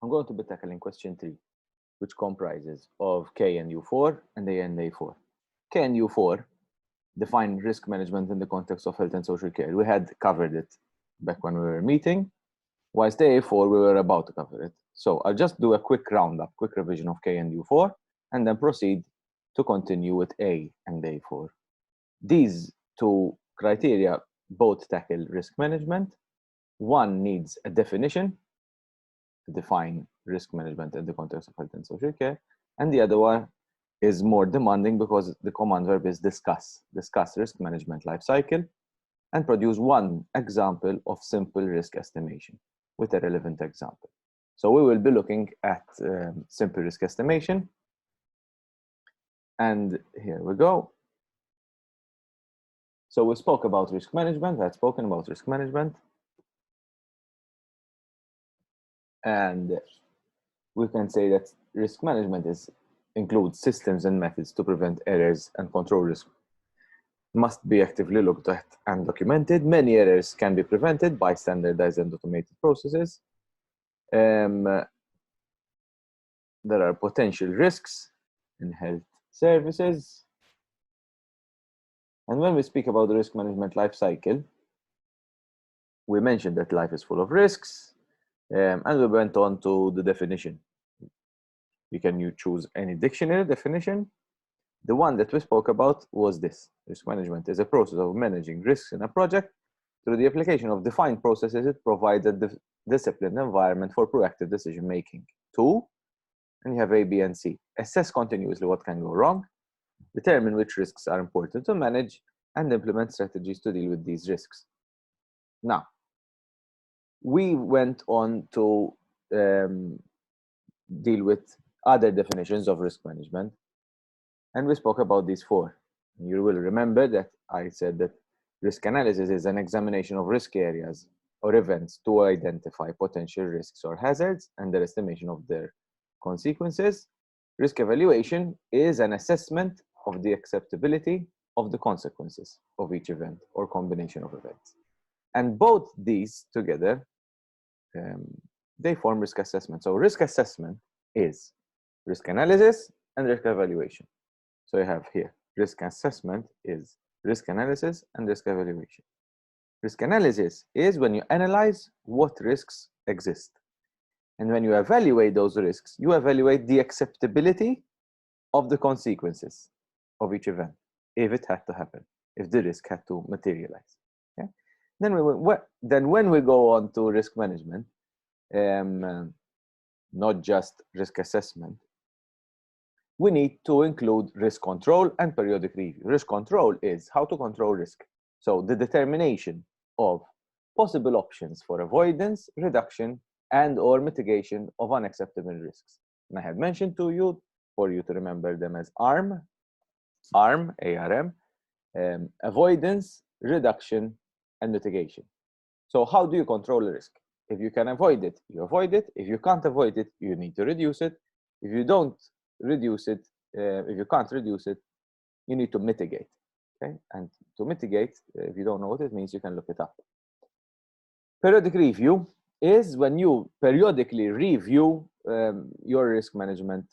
I'm going to be tackling question 3, which comprises of K and U4 and A and A4. K and U4 define risk management in the context of health and social care. We had covered it back when we were meeting, whilst A4 we were about to cover it. So I'll just do a quick roundup, quick revision of K and U4, and then proceed to continue with A and A4. These two criteria both tackle risk management. One needs a definition to define risk management in the context of health and social care, and the other one is more demanding because the command verb is discuss risk management life cycle, and produce one example of simple risk estimation with a relevant example. So we will be looking at simple risk estimation, and here we go. So we spoke about risk management, I had spoken about risk management, and we can say that risk management includes systems and methods to prevent errors and control risk. Must be actively looked at and documented. Many errors can be prevented by standardized and automated processes. There are potential risks in health services. And when we speak about the risk management life cycle, we mentioned that life is full of risks, and we went on to the definition. You can choose any dictionary definition. The one that we spoke about was this. Risk management is a process of managing risks in a project. Through the application of defined processes, it provides a disciplined environment for proactive decision making. 2, and you have A, B, and C. Assess continuously what can go wrong. Determine which risks are important to manage and implement strategies to deal with these risks. Now, we went on to deal with other definitions of risk management, and we spoke about these 4. You will remember that I said that risk analysis is an examination of risk areas or events to identify potential risks or hazards and their estimation of their consequences. Risk evaluation is an assessment of the acceptability of the consequences of each event or combination of events. And both these together, they form risk assessment. So risk assessment is risk analysis and risk evaluation. So you have here, risk assessment is risk analysis and risk evaluation. Risk analysis is when you analyze what risks exist. And when you evaluate those risks, you evaluate the acceptability of the consequences of each event, if it had to happen, if the risk had to materialize. Okay? Then when we go on to risk management, not just risk assessment, we need to include risk control and periodic review. Risk control is how to control risk. So the determination of possible options for avoidance, reduction, and or mitigation of unacceptable risks. And I had mentioned to you, for you to remember them as ARM, ARM, avoidance, reduction, and mitigation. So how do you control a risk? If you can avoid it, you avoid it. If you can't avoid it, you need to reduce it. If you don't reduce it, if you can't reduce it, you need to mitigate. Okay, and to mitigate, if you don't know what it means, you can look it up. Periodic review is when you periodically review your risk management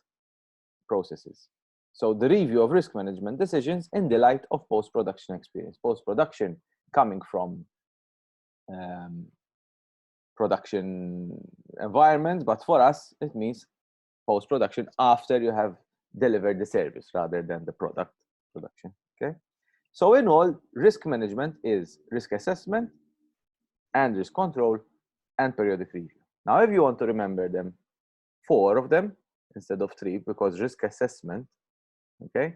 processes. So the review of risk management decisions in the light of post-production experience. Post-production coming from production environment, but for us, it means post-production after you have delivered the service rather than the product production, okay? So in all, risk management is risk assessment and risk control and periodic review. Now, if you want to remember them, 4 of them instead of 3, because risk assessment, okay,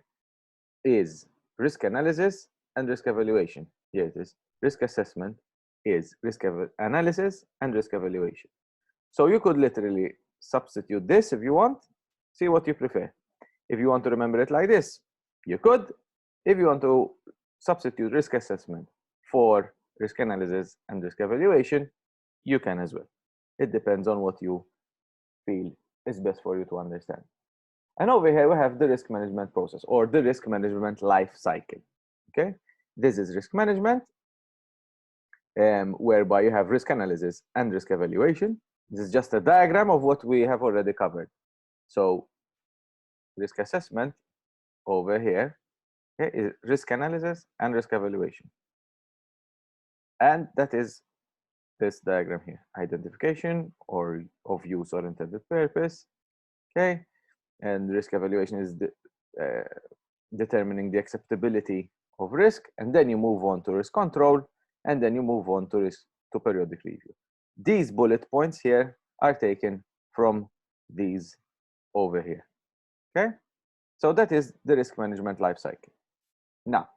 is risk analysis and risk evaluation. Here it is. Risk assessment is risk analysis and risk evaluation. So you could literally substitute this if you want. See what you prefer. If you want to remember it like this, you could. If you want to substitute risk assessment for risk analysis and risk evaluation, you can as well. It depends on what you feel is best for you to understand. And over here, we have the risk management process or the risk management life cycle. Okay, this is risk management, whereby you have risk analysis and risk evaluation. This is just a diagram of what we have already covered. So risk assessment over here, okay, is risk analysis and risk evaluation. And that is this diagram here, identification or of use or intended purpose, okay? And risk evaluation is determining the acceptability of risk, and then you move on to risk control, and then you move on to periodic review. These bullet points here are taken from these over here, okay? So that is the risk management life cycle. Now,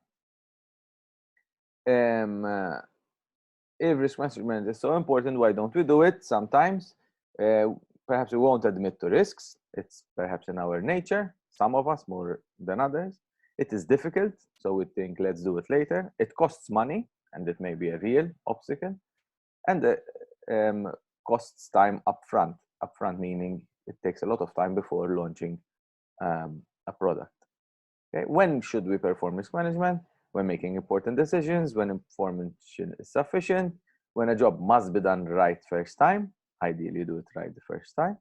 if risk management is so important, why don't we do it? Sometimes, perhaps we won't admit to risks. It's perhaps in our nature, some of us more than others. It is difficult, so we think, let's do it later. It costs money, and it may be a real obstacle. And costs time upfront. Upfront meaning it takes a lot of time before launching a product. Okay? When should we perform risk management? When making important decisions, when information is sufficient, when a job must be done right first time, ideally do it right the first time,